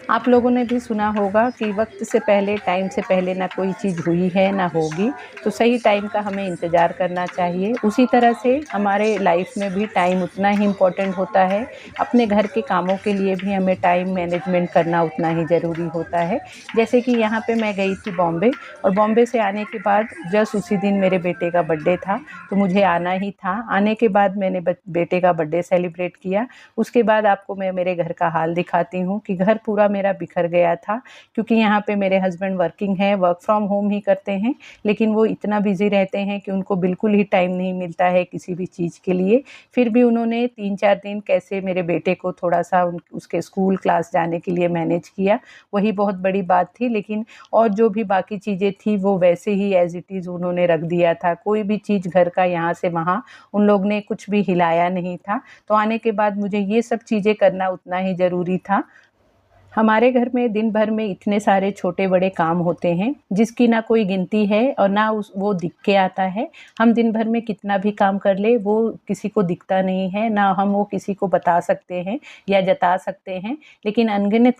आप लोगों ने भी सुना होगा कि वक्त से पहले, टाइम से पहले ना कोई चीज़ हुई है ना होगी, तो सही टाइम का हमें इंतज़ार करना चाहिए। उसी तरह से हमारे लाइफ में भी टाइम उतना ही इम्पोर्टेंट होता है। अपने घर के कामों के लिए भी हमें टाइम मैनेजमेंट करना उतना ही ज़रूरी होता है। जैसे कि यहाँ पे मैं गई थी बॉम्बे, और बॉम्बे से आने के बाद जस्ट उसी दिन मेरे बेटे का बर्थडे था, तो मुझे आना ही था। आने के बाद मैंने बेटे का बर्थडे सेलिब्रेट किया। उसके बाद आपको मैं मेरे घर का हाल दिखाती हूँ कि घर पूरा मेरा बिखर गया था, क्योंकि यहाँ पे मेरे हस्बैंड वर्किंग है, वर्क फ्रॉम होम ही करते हैं, लेकिन वो इतना बिजी रहते हैं कि उनको बिल्कुल ही टाइम नहीं मिलता है किसी भी चीज़ के लिए। फिर भी उन्होंने 3-4 दिन कैसे मेरे बेटे को थोड़ा सा उसके स्कूल क्लास जाने के लिए मैनेज किया, वही बहुत बड़ी बात थी। लेकिन और जो भी बाकी चीज़ें थी वो वैसे ही एज इट इज़ उन्होंने रख दिया था। कोई भी चीज़ घर का यहाँ से वहाँ उन लोग ने कुछ भी हिलाया नहीं था। तो आने के बाद मुझे ये सब चीज़ें करना उतना ही ज़रूरी था। हमारे घर में दिन भर में इतने सारे छोटे-बड़े काम होते हैं, जिसकी ना कोई गिनती है और ना वो दिख के आता है। हम दिन भर में कितना भी काम कर लें, वो किसी को दिखता नहीं है, ना हम वो किसी को बता सकते हैं या जता सकते हैं। लेकिन अनगिनत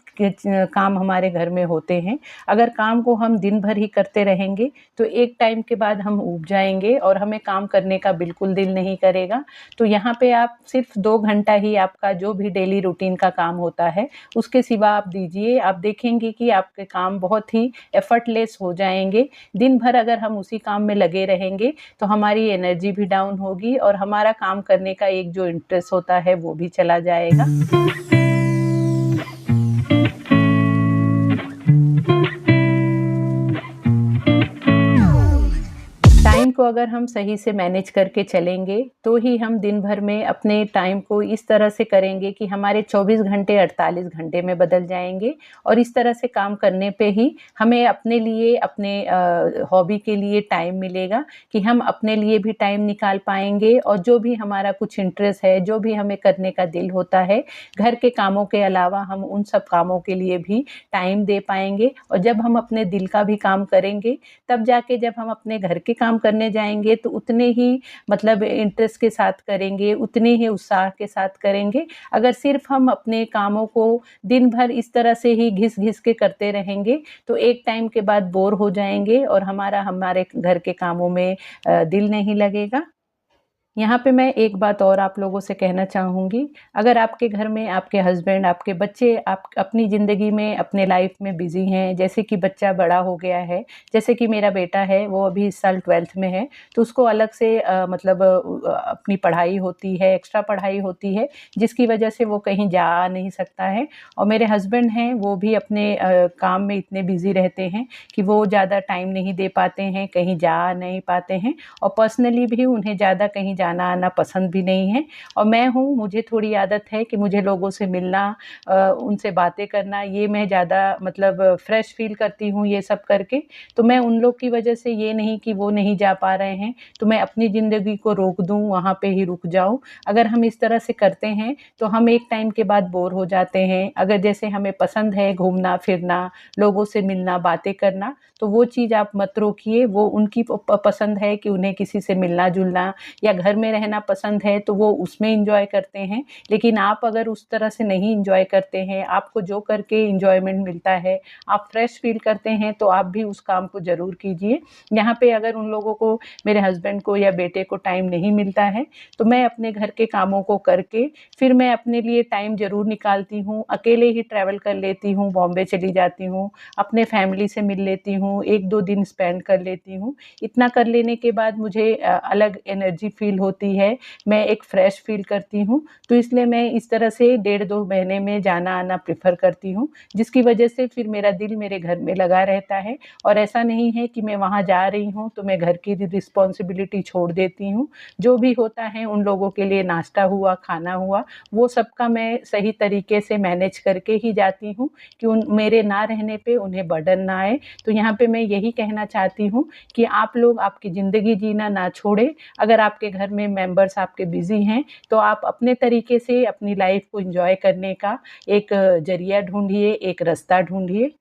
काम हमारे घर में होते हैं। अगर काम को हम दिन भर ही करते रहेंगे, तो एक टाइम के बाद हम ऊब जाएँगे और हमें काम करने का बिल्कुल दिल नहीं करेगा। तो यहाँ पे आप सिर्फ़ 2 घंटा ही आपका जो भी डेली रूटीन का काम होता है, उसके सिवा आप दीजिए। आप देखेंगे कि आपके काम बहुत ही एफर्टलेस हो जाएँगे। दिन भर अगर हम उसी काम में लगे रहेंगे, तो हमारी एनर्जी भी डाउन होगी और हमारा काम करने का एक जो इंटरेस्ट होता है, वो भी चला जाएगा। टाइम को अगर हम सही से मैनेज करके चलेंगे, तो ही हम दिन भर में अपने टाइम को इस तरह से करेंगे कि हमारे 24 घंटे 48 घंटे में बदल जाएँगे। और इस तरह से काम करने पे ही हमें अपने लिए, अपने हॉबी के लिए टाइम मिलेगा, कि हम अपने लिए भी टाइम निकाल पाएँगे, और जो भी हमारा कुछ इंटरेस्ट है, जो भी हमें करने का दिल होता है, घर के कामों के अलावा हम उन सब कामों के लिए भी टाइम दे पाएँगे। और जब हम अपने दिल का भी काम करेंगे, तब जाके जब हम अपने घर के काम करने जाएँगे, तो उतने ही मतलब इंटरेस्ट के साथ करेंगे, उतने ही उत्साह के साथ करेंगे। अगर सिर्फ़ हम अपने कामों को दिन भर इस तरह से ही घिस-घिस के करते रहेंगे, तो एक टाइम के बाद बोर हो जाएँगे और हमारे घर के कामों में दिल नहीं लगेगा। यहाँ पे मैं एक बात और आप लोगों से कहना चाहूँगी, अगर आपके घर में आपके हस्बैंड, आपके बच्चे आप अपनी ज़िंदगी में, अपने लाइफ़ में बिज़ी हैं, जैसे कि बच्चा बड़ा हो गया है, जैसे कि मेरा बेटा है, वो अभी इस साल 12th में है, तो उसको अलग से मतलब अपनी पढ़ाई होती है, एक्स्ट्रा पढ़ाई होती है, जिसकी वजह से वो कहीं जा आ नहीं सकता है। और मेरे हस्बैंड हैं, वो भी अपने काम में इतने बिज़ी रहते हैं कि वो ज़्यादा टाइम नहीं दे पाते हैं, कहीं जा आ नहीं पाते हैं, और पर्सनली भी उन्हें ज़्यादा कहीं जाना आना पसंद भी नहीं है। और मैं हूँ, मुझे थोड़ी आदत है कि मुझे लोगों से मिलना, उनसे बातें करना, ये मैं ज़्यादा मतलब फ्रेश फ़ील करती हूँ ये सब करके। तो मैं उन लोग की वजह से, ये नहीं कि वो नहीं जा पा रहे हैं, तो मैं अपनी ज़िंदगी को रोक दूँ, वहाँ पे ही रुक जाऊँ। अगर हम इस तरह से करते हैं, तो हम एक टाइम के बाद बोर हो जाते हैं। अगर जैसे हमें पसंद है घूमना-फिरना, लोगों से मिलना, बातें करना, तो वो चीज़ आप मत रोकिए। वो उनकी पसंद है कि उन्हें किसी से मिलना-जुलना या घर में रहना पसंद है, तो वो उसमें एन्जॉय करते हैं। लेकिन आप अगर उस तरह से नहीं एन्जॉय करते हैं, आपको जो करके एन्जॉयमेंट मिलता है, आप फ्रेश फ़ील करते हैं, तो आप भी उस काम को ज़रूर कीजिए। यहाँ पे अगर उन लोगों को, मेरे हस्बैंड को या बेटे को टाइम नहीं मिलता है, तो मैं अपने घर के कामों को करके फिर मैं अपने लिए टाइम ज़रूर निकालती हूँ। अकेले ही ट्रैवल कर लेती हूँ, बॉम्बे चली जाती हूँ, अपने फैमिली से मिल लेती हूँ, 1-2 दिन स्पेंड कर लेती हूँ। इतना कर लेने के बाद मुझे अलग एनर्जी फ़ील होती है, मैं एक फ्रेश फ़ील करती हूँ। तो इसलिए मैं इस तरह से 1.5-2 महीने में जाना-आना प्रेफ़र करती हूँ, जिसकी वजह से फिर मेरा दिल मेरे घर में लगा रहता है। और ऐसा नहीं है कि मैं वहाँ जा रही हूँ, तो मैं घर की रिस्पॉन्सिबिलिटी छोड़ देती हूँ। जो भी होता है उन लोगों के लिए, नाश्ता हुआ, खाना हुआ, वो सबका मैं सही तरीके से मैनेज करके ही जाती हूँ, कि मेरे ना रहने पे उन्हें बर्डन ना आए। तो यहाँ पे मैं यही कहना चाहती हूँ कि आप लोग आपकी ज़िंदगी जीना ना छोड़ें। अगर आपके घर में मेंबर्स आपके बिज़ी हैं, तो आप अपने तरीके से अपनी लाइफ़ को एन्जॉय करने का एक ज़रिया ढूँढिए, एक रास्ता ढूँढिए।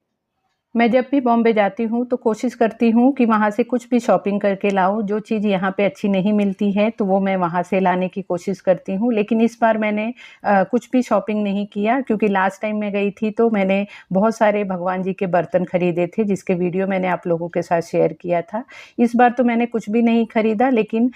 मैं जब भी बॉम्बे जाती हूँ तो कोशिश करती हूँ कि वहाँ से कुछ भी शॉपिंग करके लाऊँ, जो चीज़ यहाँ पे अच्छी नहीं मिलती है तो वो मैं वहाँ से लाने की कोशिश करती हूँ। लेकिन इस बार मैंने कुछ भी शॉपिंग नहीं किया, क्योंकि लास्ट टाइम मैं गई थी तो मैंने बहुत सारे भगवान जी के बर्तन खरीदे थे, जिसके वीडियो मैंने आप लोगों के साथ शेयर किया था। इस बार तो मैंने कुछ भी नहीं खरीदा, लेकिन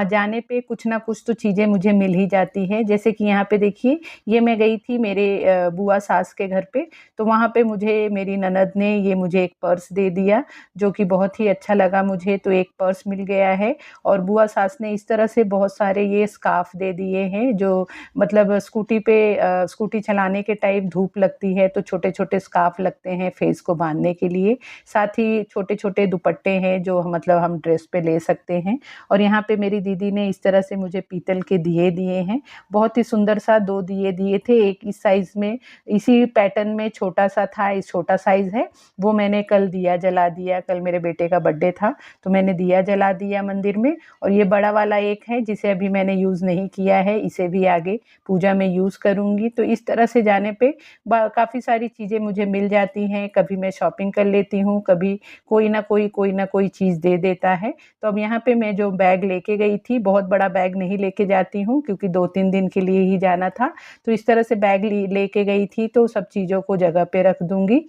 जाने पे कुछ ना कुछ तो चीज़ें मुझे मिल ही जाती हैं। जैसे कि यहाँ पे देखिए, ये मैं गई थी मेरे बुआ सास के घर पे, तो वहाँ पे मुझे मेरी ननद ने ये मुझे एक पर्स दे दिया, जो कि बहुत ही अच्छा लगा मुझे, तो एक पर्स मिल गया है। और बुआ सास ने इस तरह से बहुत सारे ये स्कार्फ दे दिए हैं, जो मतलब स्कूटी चलाने के टाइम धूप लगती है तो छोटे-छोटे स्कार्फ लगते हैं फेस को बाँधने के लिए। साथ ही छोटे-छोटे दुपट्टे हैं जो मतलब हम ड्रेस पे ले सकते हैं। और यहाँ पे मेरी दीदी ने इस तरह से मुझे पीतल के दिए दिए हैं। बहुत ही सुंदर सा 2 दिए दिए थे, एक इस साइज़ में, इसी पैटर्न में छोटा-सा था, ये छोटा साइज़ है। वो मैंने कल दिया जला दिया, कल मेरे बेटे का बर्थडे था, तो मैंने दिया जला दिया मंदिर में। और ये बड़ा वाला एक है जिसे अभी मैंने यूज़ नहीं किया है, इसे भी आगे पूजा में यूज़ करूँगी। तो इस तरह से जाने पे काफ़ी सारी चीज़ें मुझे मिल जाती हैं, कभी मैं शॉपिंग कर लेती हूँ, कभी कोई ना कोई चीज़ दे देता है। तो अब यहाँ पे मैं जो बैग लेके गई थी, बहुत बड़ा बैग नहीं लेके जाती हूँ क्योंकि 2-3 दिन के लिए ही जाना था, तो इस तरह से बैग लेके गई थी, तो सब चीज़ों को जगह पे रख दूँगी।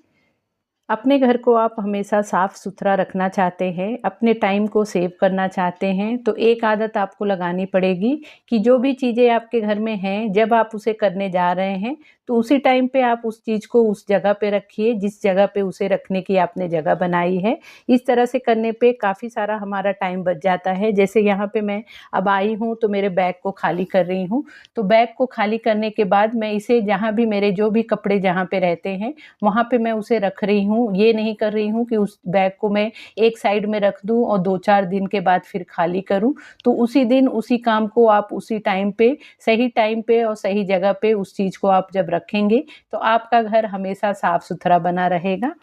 अपने घर को आप हमेशा साफ-सुथरा रखना चाहते हैं, अपने टाइम को सेव करना चाहते हैं, तो एक आदत आपको लगानी पड़ेगी कि जो भी चीज़ें आपके घर में हैं, जब आप उसे करने जा रहे हैं, तो उसी टाइम पे आप उस चीज़ को उस जगह पे रखिए, जिस जगह पे उसे रखने की आपने जगह बनाई है। इस तरह से करने पे काफ़ी सारा हमारा टाइम बच जाता है। जैसे यहाँ पे मैं अब आई हूँ, तो मेरे बैग को खाली कर रही हूँ, तो बैग को खाली करने के बाद मैं इसे जहाँ भी मेरे जो भी कपड़े जहाँ पे रहते हैं, वहाँ पे मैं उसे रख रही हूँ। ये नहीं कर रही हूँ कि उस बैग को मैं एक साइड में रख दूँ और 2-4 दिन के बाद फिर खाली करूँ। तो उसी दिन उसी काम को आप उसी टाइम पे, सही टाइम पे और सही जगह पे उस चीज़ को आप जब रखेंगे, तो आपका घर हमेशा साफ-सुथरा बना रहेगा।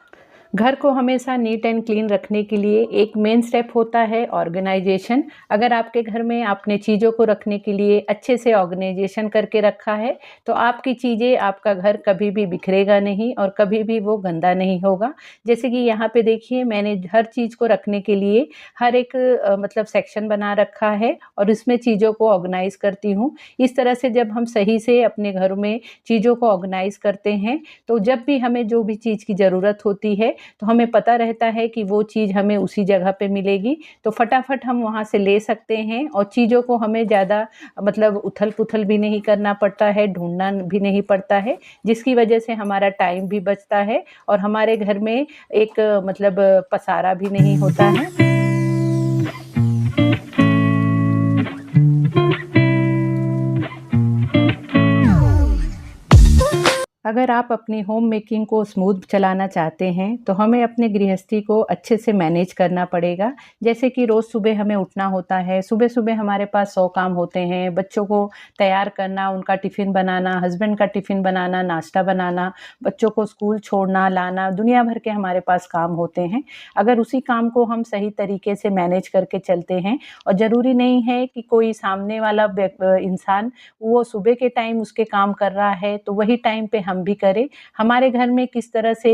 घर को हमेशा नीट एंड क्लीन रखने के लिए एक मेन स्टेप होता है ऑर्गेनाइजेशन। अगर आपके घर में आपने चीज़ों को रखने के लिए अच्छे से ऑर्गेनाइजेशन करके रखा है, तो आपकी चीज़ें, आपका घर कभी भी बिखरेगा नहीं और कभी भी वो गंदा नहीं होगा। जैसे कि यहाँ पे देखिए, मैंने हर चीज़ को रखने के लिए हर एक मतलब सेक्शन बना रखा है और इसमें चीज़ों को ऑर्गेनाइज़ करती हूँ। इस तरह से जब हम सही से अपने घरों में चीज़ों को ऑर्गेनाइज़ करते हैं, तो जब भी हमें जो भी चीज़ की ज़रूरत होती है, तो हमें पता रहता है कि वो चीज़ हमें उसी जगह पे मिलेगी, तो फटाफट हम वहाँ से ले सकते हैं और चीज़ों को हमें ज़्यादा मतलब उथल-पुथल भी नहीं करना पड़ता है, ढूँढना भी नहीं पड़ता है, जिसकी वजह से हमारा टाइम भी बचता है और हमारे घर में एक मतलब पसारा भी नहीं होता है। अगर आप अपनी होम मेकिंग को स्मूथ चलाना चाहते हैं, तो हमें अपने गृहस्थी को अच्छे से मैनेज करना पड़ेगा। जैसे कि रोज़ सुबह हमें उठना होता है, सुबह-सुबह हमारे पास 100 काम होते हैं, बच्चों को तैयार करना, उनका टिफ़िन बनाना, हस्बैंड का टिफ़िन बनाना, नाश्ता बनाना, बच्चों को स्कूल छोड़ना, लाना, दुनिया भर के हमारे पास काम होते हैं। अगर उसी काम को हम सही तरीके से मैनेज करके चलते हैं, और ज़रूरी नहीं है कि कोई सामने वाला इंसान वो सुबह के टाइम उसके काम कर रहा है, तो वही टाइम पे हम भी करें। हमारे घर में किस तरह से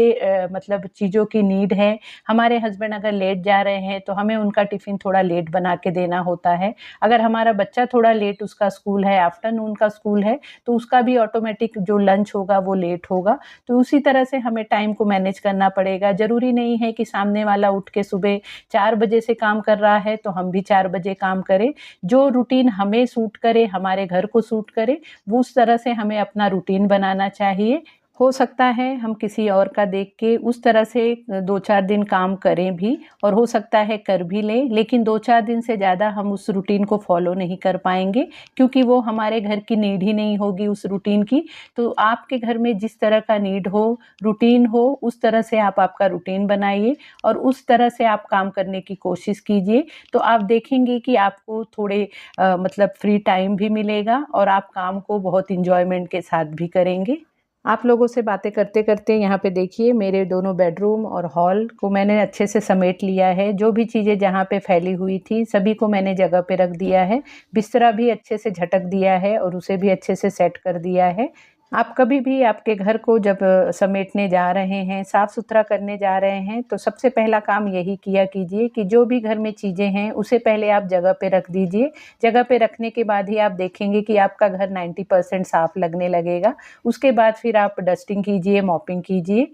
मतलब चीज़ों की नीड है, हमारे हस्बैंड अगर लेट जा रहे हैं, तो हमें उनका टिफ़िन थोड़ा लेट बना के देना होता है। अगर हमारा बच्चा थोड़ा लेट उसका स्कूल है, आफ्टरनून का स्कूल है, तो उसका भी ऑटोमेटिक जो लंच होगा वो लेट होगा। तो उसी तरह से हमें टाइम को मैनेज करना पड़ेगा। ज़रूरी नहीं है कि सामने वाला उठ के सुबह 4 बजे से काम कर रहा है, तो हम भी 4 बजे काम करें। जो रूटीन हमें सूट करे, हमारे घर को सूट करे, वो उस तरह से हमें अपना रूटीन बनाना चाहिए। हो सकता है हम किसी और का देख के उस तरह से 2-4 दिन काम करें भी, और हो सकता है कर भी लें, लेकिन 2-4 दिन से ज़्यादा हम उस रूटीन को फ़ॉलो नहीं कर पाएँगे, क्योंकि वो हमारे घर की नीड ही नहीं होगी उस रूटीन की। तो आपके घर में जिस तरह का नीड हो, रूटीन हो, उस तरह से आप आपका रूटीन बनाइए और उस तरह से आप काम करने की कोशिश कीजिए। तो आप देखेंगे कि आपको थोड़े मतलब फ्री टाइम भी मिलेगा और आप काम को बहुत एन्जॉयमेंट के साथ भी करेंगे। आप लोगों से बातें करते-करते यहाँ पे देखिए मेरे दोनों बेडरूम और हॉल को मैंने अच्छे से समेट लिया है। जो भी चीज़ें जहाँ पे फैली हुई थी सभी को मैंने जगह पे रख दिया है। बिस्तरा भी अच्छे से झटक दिया है और उसे भी अच्छे से सेट कर दिया है। आप कभी भी आपके घर को जब समेटने जा रहे हैं, साफ-सुथरा करने जा रहे हैं, तो सबसे पहला काम यही किया कीजिए कि जो भी घर में चीज़ें हैं, उसे पहले आप जगह पे रख दीजिए। जगह पे रखने के बाद ही आप देखेंगे कि आपका घर 90% साफ लगने लगेगा। उसके बाद फिर आप डस्टिंग कीजिए, मॉपिंग कीजिए।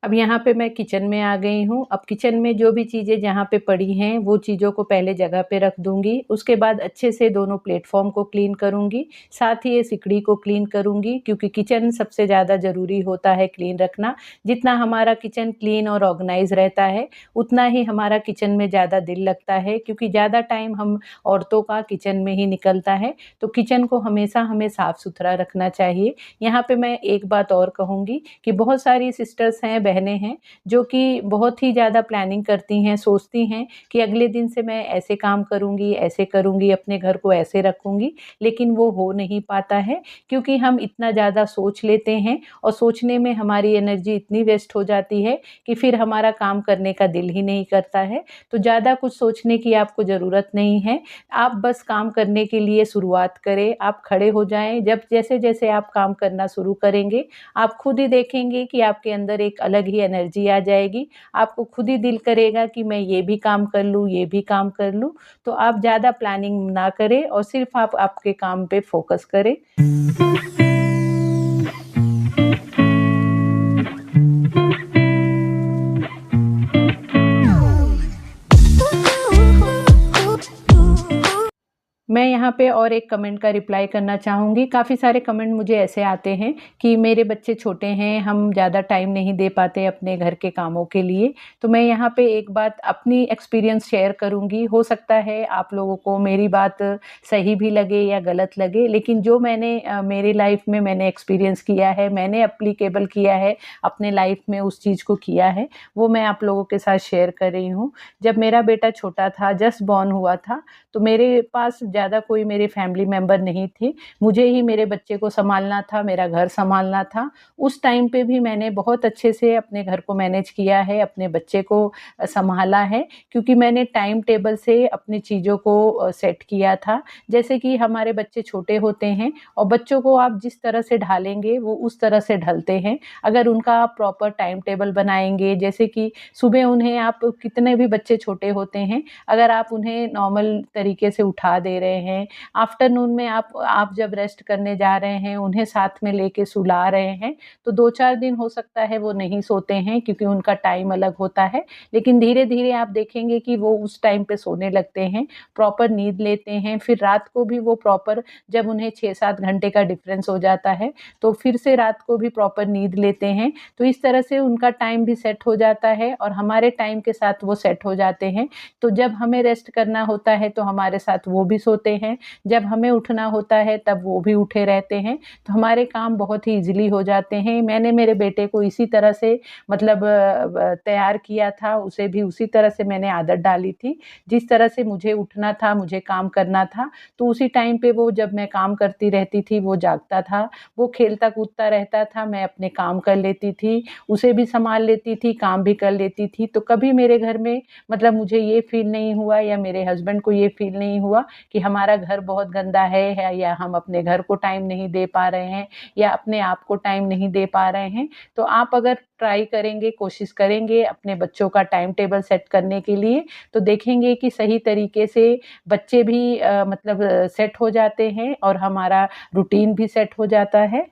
अब यहाँ पे मैं किचन में आ गई हूँ। अब किचन में जो भी चीज़ें जहाँ पे पड़ी हैं, वो चीज़ों को पहले जगह पे रख दूँगी। उसके बाद अच्छे से दोनों प्लेटफ़ॉर्म को क्लीन करूँगी, साथ ही ये सिकड़ी को क्लीन करूँगी क्योंकि किचन सबसे ज़्यादा ज़रूरी होता है क्लीन रखना। जितना हमारा किचन क्लीन और ऑर्गनाइज़ रहता है, उतना ही हमारा किचन में ज़्यादा दिल लगता है क्योंकि ज़्यादा टाइम हम औरतों का किचन में ही निकलता है। तो किचन को हमेशा हमें साफ-सुथरा रखना चाहिए। यहाँ पे मैं एक बात और कहूँगी कि बहुत सारी सिस्टर्स हैं, बहनें हैं, जो कि बहुत ही ज़्यादा प्लानिंग करती हैं, सोचती हैं कि अगले दिन से मैं ऐसे काम करूँगी, अपने घर को ऐसे रखूँगी, लेकिन वो हो नहीं पाता है क्योंकि हम इतना ज़्यादा सोच लेते हैं और सोचने में हमारी एनर्जी इतनी वेस्ट हो जाती है कि फिर हमारा काम करने का दिल ही नहीं करता है। तो ज़्यादा कुछ सोचने की आपको ज़रूरत नहीं है। आप बस काम करने के लिए शुरुआत करें, आप खड़े हो जाएँ, जब जैसे-जैसे आप काम करना शुरू करेंगे, आप खुद ही देखेंगे कि आपके अंदर एक अलग ही एनर्जी आ जाएगी। आपको खुद ही दिल करेगा कि मैं ये भी काम कर लूँ, ये भी काम कर लूँ। तो आप ज़्यादा प्लानिंग ना करें और सिर्फ़ आप आपके काम पे फ़ोकस करें। मैं यहाँ पे और एक कमेंट का रिप्लाई करना चाहूँगी। काफ़ी सारे कमेंट मुझे ऐसे आते हैं कि मेरे बच्चे छोटे हैं, हम ज़्यादा टाइम नहीं दे पाते अपने घर के कामों के लिए। तो मैं यहाँ पे एक बात अपनी एक्सपीरियंस शेयर करूँगी। हो सकता है आप लोगों को मेरी बात सही भी लगे या गलत लगे, लेकिन जो मैंने मेरी लाइफ़ में मैंने एक्सपीरियंस किया है, मैंने एप्लीकेबल किया है, अपने लाइफ़ में उस चीज़ को किया है, वो मैं आप लोगों के साथ शेयर कर रही हूँ। जब मेरा बेटा छोटा था, जस्ट बॉर्न हुआ था, तो मेरे पास ज़्यादा कोई मेरे फैमिली मेंबर नहीं थे। मुझे ही मेरे बच्चे को सँभालना था, मेरा घर सँभालना था। उस टाइम पे भी मैंने बहुत अच्छे से अपने घर को मैनेज किया है, अपने बच्चे को सँभाला है क्योंकि मैंने टाइम टेबल से अपनी चीज़ों को सेट किया था। जैसे कि हमारे बच्चे छोटे होते हैं और बच्चों को आप जिस तरह से ढालेंगे, वो उस तरह से ढलते हैं। अगर उनका आप प्रॉपर टाइम टेबल बनाएँगे, जैसे कि सुबह उन्हें आप कितने भी बच्चे छोटे होते हैं, अगर आप उन्हें नॉर्मल तरीके से उठा दे रहे हैं, आफ्टरनून में आप जब रेस्ट करने जा रहे हैं, उन्हें साथ में लेके सुला रहे हैं, तो 2-4 दिन हो सकता है वो नहीं सोते हैं क्योंकि उनका टाइम अलग होता है। लेकिन धीरे-धीरे आप देखेंगे कि वो उस टाइम पे सोने लगते हैं, प्रॉपर नींद लेते हैं, फिर रात को भी वो प्रॉपर जब उन्हें 6-7 घंटे का डिफ़रेंस हो जाता है, तो फिर से रात को भी प्रॉपर नींद लेते हैं। तो इस तरह से उनका टाइम भी सेट हो जाता है और हमारे टाइम के साथ वो सेट हो जाते हैं। तो जब हमें रेस्ट करना होता है तो हमारे साथ वो भी सोते हैं, जब हमें उठना होता है तब वो भी उठे रहते हैं, तो हमारे काम बहुत ही ईज़िली हो जाते हैं। मैंने मेरे बेटे को इसी तरह से मतलब तैयार किया था, उसे भी उसी तरह से मैंने आदत डाली थी, जिस तरह से मुझे उठना था, मुझे काम करना था, तो उसी टाइम पे वो जब मैं काम करती रहती थी, वो जागता था, वो खेलता-कूदता रहता था, मैं अपने काम कर लेती थी, उसे भी सँभाल लेती थी, काम भी कर लेती थी। तो कभी मेरे घर में मतलब मुझे ये फ़ील नहीं हुआ या मेरे हस्बैंड को ये फ़ील नहीं हुआ कि हमारा घर बहुत गंदा है या हम अपने घर को टाइम नहीं दे पा रहे हैं या अपने आप को टाइम नहीं दे पा रहे हैं। तो आप अगर ट्राई करेंगे, कोशिश करेंगे अपने बच्चों का टाइम टेबल सेट करने के लिए, तो देखेंगे कि सही तरीके से बच्चे भी मतलब सेट हो जाते हैं और हमारा रूटीन भी सेट हो जाता है।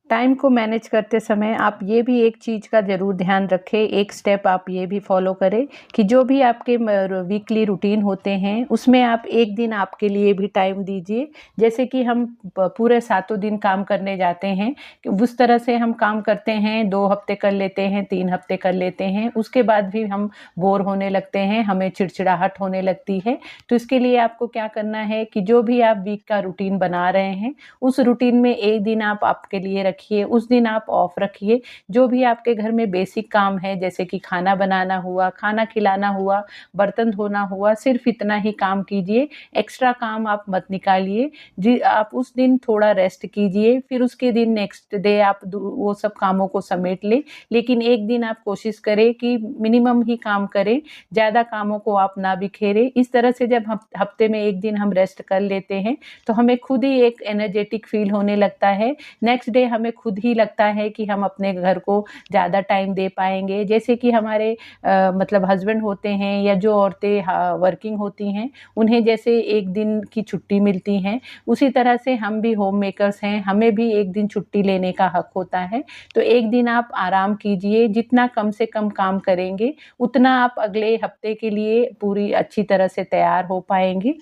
टाइम को मैनेज करते समय आप ये भी एक चीज़ का ज़रूर ध्यान रखें, एक स्टेप आप ये भी फ़ॉलो करें कि जो भी आपके वीकली रूटीन होते हैं, उसमें आप एक दिन आपके लिए भी टाइम दीजिए। जैसे कि हम पूरे सातों दिन काम करने जाते हैं, कि उस तरह से हम काम करते हैं, 2 हफ़्ते कर लेते हैं, 3 हफ़्ते कर लेते हैं, उसके बाद भी हम बोर होने लगते हैं, हमें चिड़चिड़ाहट होने लगती है। तो इसके लिए आपको क्या करना है कि जो भी आप वीक का रूटीन बना रहे हैं, उस रूटीन में एक दिन आप आपके लिए रखिए, उस दिन आप ऑफ रखिए। जो भी आपके घर में बेसिक काम है जैसे कि खाना बनाना हुआ, खाना खिलाना हुआ, बर्तन धोना हुआ, सिर्फ़ इतना ही काम कीजिए, एक्स्ट्रा काम आप मत निकालिए। जी, आप उस दिन थोड़ा रेस्ट कीजिए, फिर उसके दिन नेक्स्ट डे आप वो सब कामों को समेट लें। लेकिन एक दिन आप कोशिश करें कि मिनिमम ही काम करें, ज़्यादा कामों को आप ना बिखेरें। इस तरह से जब हफ्ते में एक दिन हम रेस्ट कर लेते हैं, तो हमें खुद ही एक एनर्जेटिक फ़ील होने लगता है। नेक्स्ट डे हमें खुद ही लगता है कि हम अपने घर को ज़्यादा टाइम दे पाएँगे। जैसे कि हमारे मतलब हस्बैंड होते हैं या जो औरतें वर्किंग होती हैं, उन्हें जैसे 1 दिन की छुट्टी मिलती है, उसी तरह से हम भी होम मेकर्स हैं, हमें भी 1 दिन छुट्टी लेने का हक होता है। तो 1 दिन आप आराम कीजिए, जितना कम से कम काम करेंगे, उतना आप अगले हफ्ते के लिए पूरी अच्छी तरह से तैयार हो पाएँगे।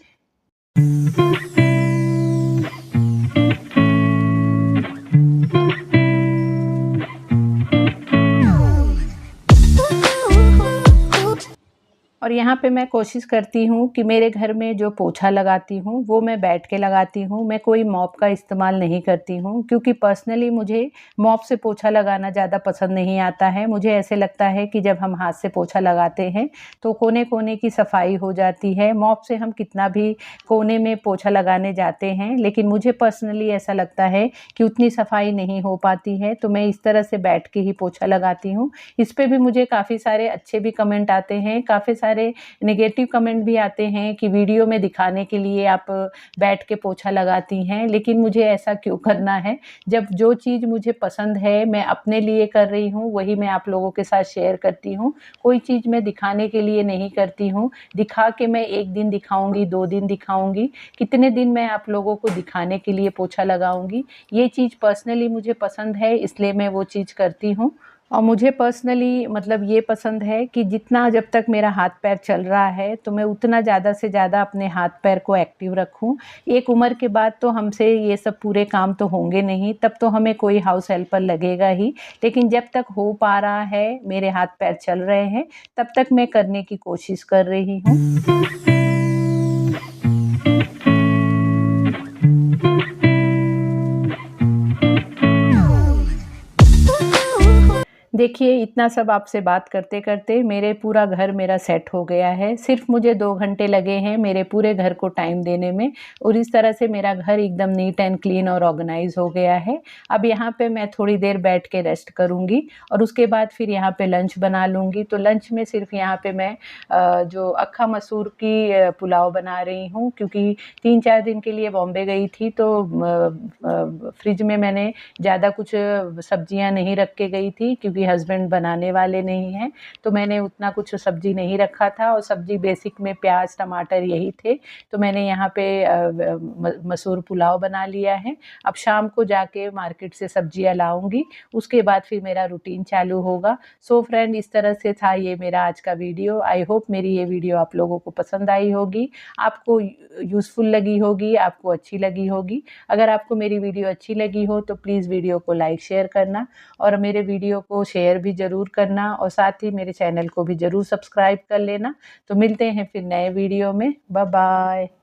और यहाँ पे मैं कोशिश करती हूँ कि मेरे घर में जो पोछा लगाती हूँ, वो मैं बैठ के लगाती हूँ। मैं कोई मॉप का इस्तेमाल नहीं करती हूँ क्योंकि पर्सनली मुझे मॉप से पोछा लगाना ज़्यादा पसंद नहीं आता है। मुझे ऐसे लगता है कि जब हम हाथ से पोछा लगाते हैं, तो कोने-कोने की सफाई हो जाती है। मॉप से हम कितना भी कोने में पोछा लगाने जाते हैं, लेकिन मुझे पर्सनली ऐसा लगता है कि उतनी सफाई नहीं हो पाती है, तो मैं इस तरह से बैठ के ही पोछा लगाती हूँ। इस पे भी मुझे काफ़ी सारे अच्छे भी कमेंट आते हैं, काफ़ी सारे नेगेटिव कमेंट भी आते हैं कि वीडियो में दिखाने के लिए आप बैठ के पोछा लगाती हैं, लेकिन मुझे ऐसा क्यों करना है? जब जो चीज़ मुझे पसंद है, मैं अपने लिए कर रही हूँ, वही मैं आप लोगों के साथ शेयर करती हूँ। कोई चीज़ मैं दिखाने के लिए नहीं करती हूँ। दिखा के मैं 1 दिन दिखाऊँगी, 2 दिन दिखाऊँगी, कितने दिन मैं आप लोगों को दिखाने के लिए पोछा लगाऊँगी? ये चीज़ पर्सनली मुझे पसंद है, इसलिए मैं वो चीज़ करती हूँ। और मुझे पर्सनली मतलब ये पसंद है कि जितना जब तक मेरा हाथ-पैर चल रहा है, तो मैं उतना ज़्यादा से ज़्यादा अपने हाथ-पैर को एक्टिव रखूँ। एक उम्र के बाद तो हमसे ये सब पूरे काम तो होंगे नहीं, तब तो हमें कोई हाउस हेल्पर लगेगा ही। लेकिन जब तक हो पा रहा है, मेरे हाथ-पैर चल रहे हैं, तब तक मैं करने की कोशिश कर रही हूँ। देखिए, इतना सब आपसे बात करते-करते मेरे पूरा घर मेरा सेट हो गया है। सिर्फ़ मुझे 2 घंटे लगे हैं मेरे पूरे घर को टाइम देने में और इस तरह से मेरा घर एकदम नीट एंड क्लीन और ऑर्गनाइज़ हो गया है। अब यहाँ पे मैं थोड़ी देर बैठ के रेस्ट करूँगी और उसके बाद फिर यहाँ पे लंच बना लूँगी। तो लंच में सिर्फ़ यहाँ पे मैं जो अक्खा मसूर की पुलाव बना रही हूँ क्योंकि 3-4 दिन के लिए बॉम्बे गई थी तो फ्रिज में मैंने ज़्यादा कुछ सब्जियाँ नहीं रख के गई थी क्योंकि हस्बैंड बनाने वाले नहीं हैं, तो मैंने उतना कुछ सब्ज़ी नहीं रखा था और सब्ज़ी बेसिक में प्याज़, टमाटर यही थे, तो मैंने यहाँ पे मसूर पुलाव बना लिया है। अब शाम को जाके मार्केट से सब्जियाँ लाऊँगी, उसके बाद फिर मेरा रूटीन चालू होगा। सो फ्रेंड इस तरह से था ये मेरा आज का वीडियो। आई होप मेरी ये वीडियो आप लोगों को पसंद आई होगी, आपको यूज़फुल लगी होगी, आपको अच्छी लगी होगी। अगर आपको मेरी वीडियो अच्छी लगी हो तो प्लीज़ वीडियो को लाइक शेयर करना और मेरे वीडियो को शेयर भी ज़रूर करना और साथ ही मेरे चैनल को भी ज़रूर सब्सक्राइब कर लेना। तो मिलते हैं फिर नए वीडियो में। Bye bye.